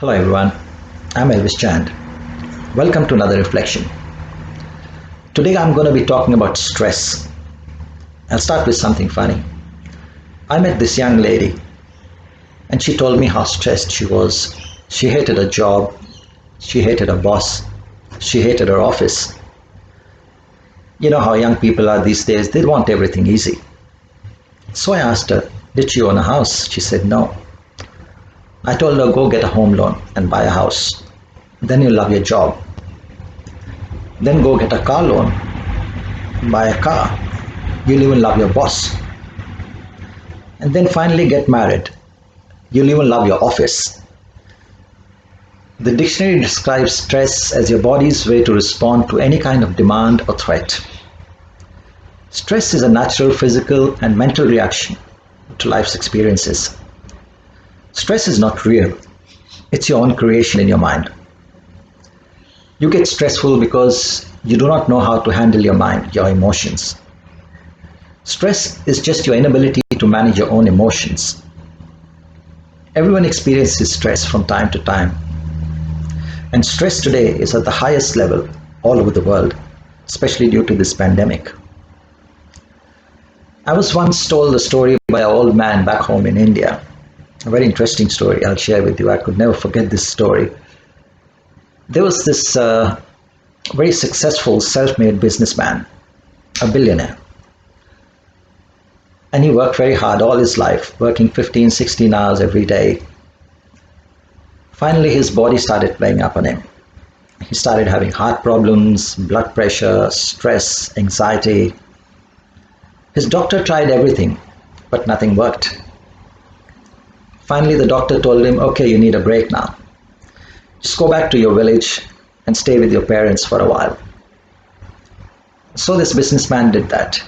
Hello everyone, I'm Elvis Chand. Welcome to another reflection. Today I'm going to be talking about stress. I'll start with something funny. I met this young lady and she told me how stressed she was. She hated her job, she hated her boss, she hated her office. You know how young people are these days, they want everything easy. So I asked her, did she own a house? She said no. I told her, go get a home loan and buy a house. Then you'll love your job. Then go get a car loan, buy a car. You'll even love your boss. And then finally get married. You'll even love your office. The dictionary describes stress as your body's way to respond to any kind of demand or threat. Stress is a natural physical and mental reaction to life's experiences. Stress is not real. It's your own creation in your mind. You get stressful because you do not know how to handle your mind, your emotions. Stress is just your inability to manage your own emotions. Everyone experiences stress from time to time. And stress today is at the highest level all over the world, especially due to this pandemic. I was once told a story by an old man back home in India. A very interesting story I'll share with you. I could never forget this story. There was this very successful self-made businessman, a billionaire. And he worked very hard all his life, working 15, 16 hours every day. Finally, his body started playing up on him. He started having heart problems, blood pressure, stress, anxiety. His doctor tried everything, but nothing worked. Finally, the doctor told him, okay, you need a break now. Just go back to your village and stay with your parents for a while. So this businessman did that.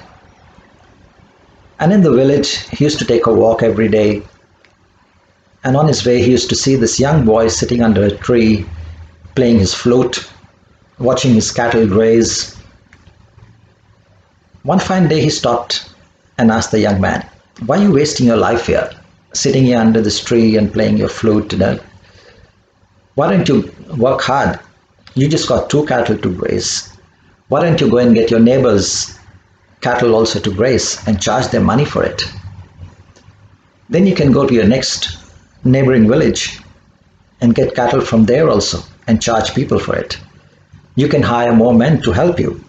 And in the village, he used to take a walk every day. And on his way, he used to see this young boy sitting under a tree, playing his flute, watching his cattle graze. One fine day, he stopped and asked the young man, why are you wasting your life here, sitting here under this tree and playing your flute? Why don't you work hard? You just got 2 cattle to graze. Why don't you go and get your neighbor's cattle also to graze and charge them money for it? Then you can go to your next neighboring village and get cattle from there also and charge people for it. You can hire more men to help you.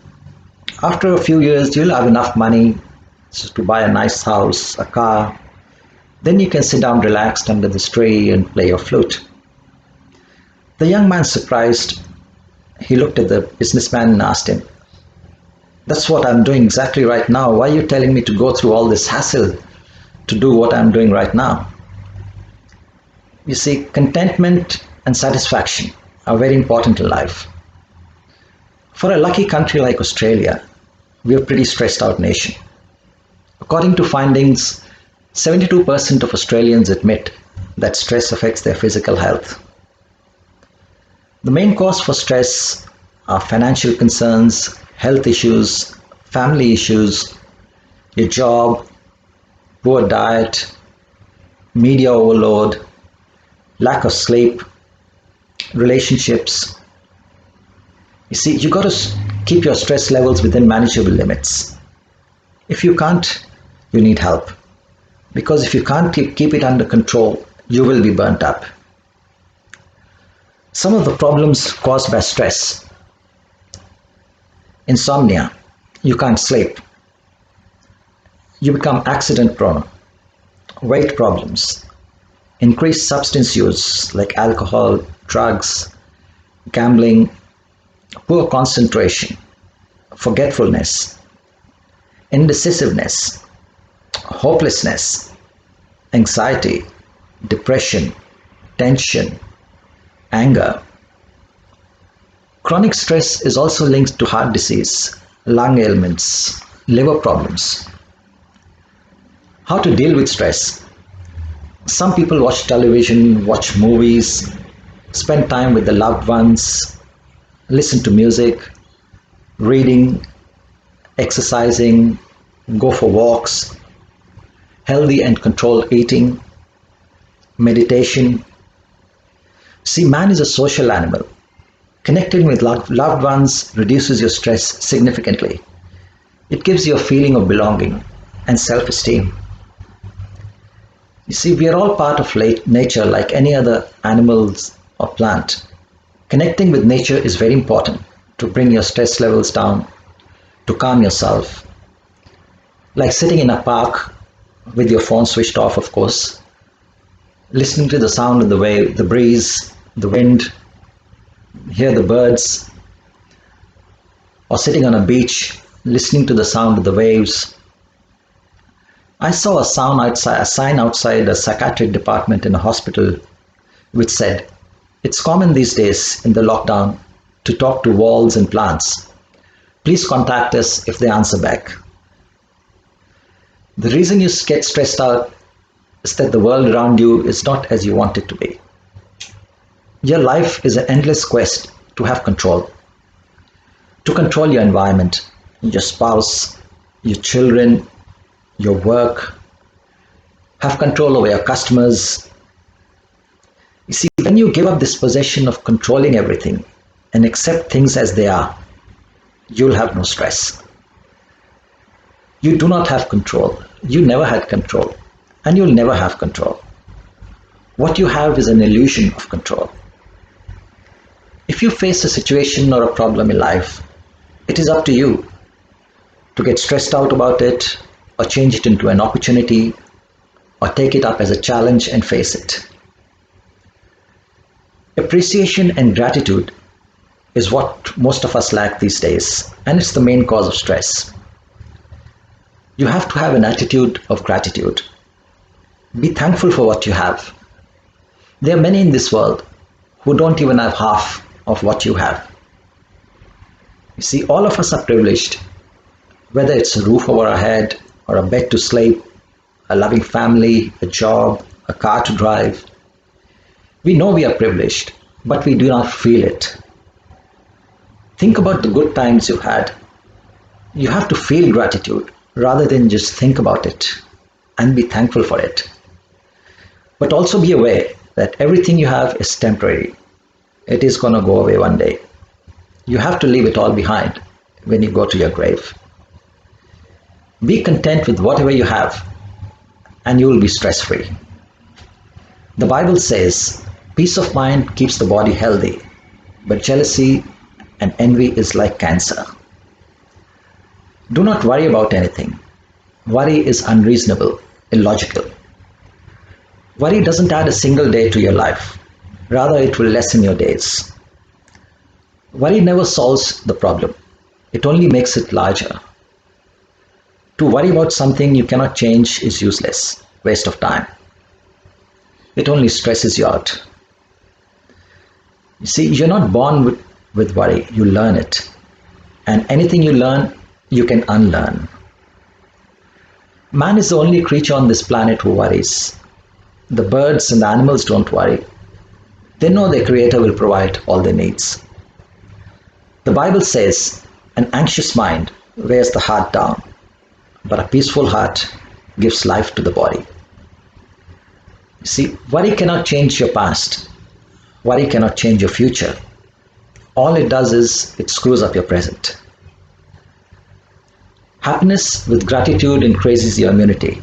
After a few years, you'll have enough money to buy a nice house, a car. Then you can sit down relaxed under this tree and play your flute. The young man, surprised, he looked at the businessman and asked him, that's what I'm doing exactly right now. Why are you telling me to go through all this hassle to do what I'm doing right now? You see, contentment and satisfaction are very important in life. For a lucky country like Australia, we're a pretty stressed out nation. According to findings, 72% of Australians admit that stress affects their physical health. The main cause for stress are financial concerns, health issues, family issues, your job, poor diet, media overload, lack of sleep, relationships. You see, you got to keep your stress levels within manageable limits. If you can't, you need help. Because if you can't keep it under control, you will be burnt up. Some of the problems caused by stress: insomnia, you can't sleep. You become accident prone. Weight problems, increased substance use like alcohol, drugs, gambling, poor concentration, forgetfulness, indecisiveness, hopelessness, anxiety, depression, tension, anger. Chronic stress is also linked to heart disease, lung ailments, liver problems. How to deal with stress? Some people watch television, watch movies, spend time with the loved ones, listen to music, reading, exercising, go for walks, healthy and controlled eating, meditation. See, man is a social animal. Connecting with loved ones reduces your stress significantly. It gives you a feeling of belonging and self esteem. You see, we are all part of nature like any other animals or plant. Connecting with nature is very important to bring your stress levels down, to calm yourself. Like sitting in a park with your phone switched off, of course, listening to the sound of the wave, the breeze, the wind, hear the birds, or sitting on a beach, listening to the sound of the waves. I saw a sign outside a psychiatric department in a hospital which said, "It's common these days in the lockdown to talk to walls and plants. Please contact us if they answer back." The reason you get stressed out is that the world around you is not as you want it to be. Your life is an endless quest to have to control your environment, your spouse, your children, your work, have control over your customers. You see, when you give up this possession of controlling everything and accept things as they are, you'll have no stress. You do not have control. You never had control, and you'll never have control. What you have is an illusion of control. If you face a situation or a problem in life, it is up to you to get stressed out about it, or change it into an opportunity, or take it up as a challenge and face it. Appreciation and gratitude is what most of us lack these days, and it's the main cause of stress. You have to have an attitude of gratitude. Be thankful for what you have. There are many in this world who don't even have half of what you have. You see, all of us are privileged, whether it's a roof over our head or a bed to sleep, a loving family, a job, a car to drive. We know we are privileged, but we do not feel it. Think about the good times you had. You have to feel gratitude rather than just think about it and be thankful for it. But also be aware that everything you have is temporary. It is going to go away one day. You have to leave it all behind when you go to your grave. Be content with whatever you have, and you will be stress free. The Bible says, "Peace of mind keeps the body healthy, but jealousy and envy is like cancer." Do not worry about anything. Worry is unreasonable, illogical. Worry doesn't add a single day to your life. Rather, it will lessen your days. Worry never solves the problem. It only makes it larger. To worry about something you cannot change is useless, waste of time. It only stresses you out. You see, you're not born with worry, you learn it. And anything you learn, you can unlearn. Man is the only creature on this planet who worries. The birds and the animals don't worry. They know their Creator will provide all their needs. The Bible says, "An anxious mind wears the heart down, but a peaceful heart gives life to the body." You see, worry cannot change your past. Worry cannot change your future. All it does is it screws up your present. Happiness with gratitude increases your immunity.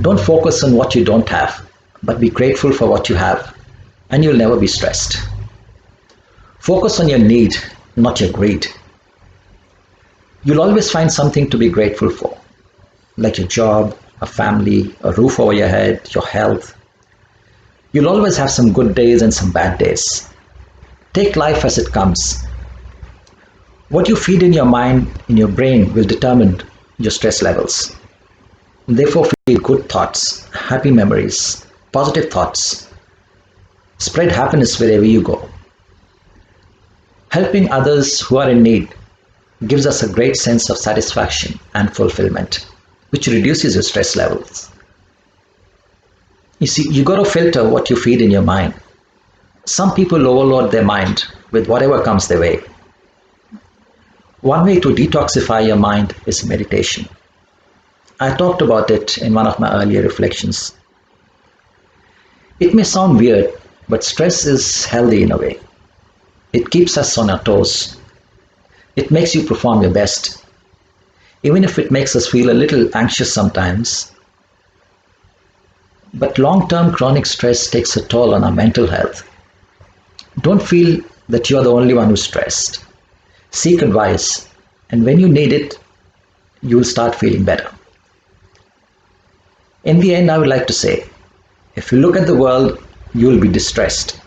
Don't focus on what you don't have, but be grateful for what you have, and you'll never be stressed. Focus on your need, not your greed. You'll always find something to be grateful for, like your job, a family, a roof over your head, your health. You'll always have some good days and some bad days. Take life as it comes. What you feed in your mind, in your brain, will determine your stress levels. Therefore, feed good thoughts, happy memories, positive thoughts. Spread happiness wherever you go. Helping others who are in need gives us a great sense of satisfaction and fulfillment, which reduces your stress levels. You see, you got to filter what you feed in your mind. Some people overload their mind with whatever comes their way. One way to detoxify your mind is meditation. I talked about it in one of my earlier reflections. It may sound weird, But stress is healthy in a way. It keeps us on our toes. It makes you perform your best. Even if it makes us feel a little anxious sometimes. But long-term chronic stress takes a toll on our mental health. Don't feel that you're the only one who's stressed. Seek advice, and when you need it, you'll start feeling better. In the end, I would like to say, if you look at the world, you'll be distressed.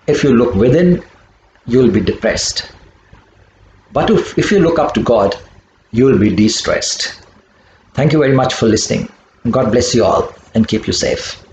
If you look within, you'll be depressed. But if you look up to God, you'll be de-stressed. Thank you very much for listening. God bless you all and keep you safe.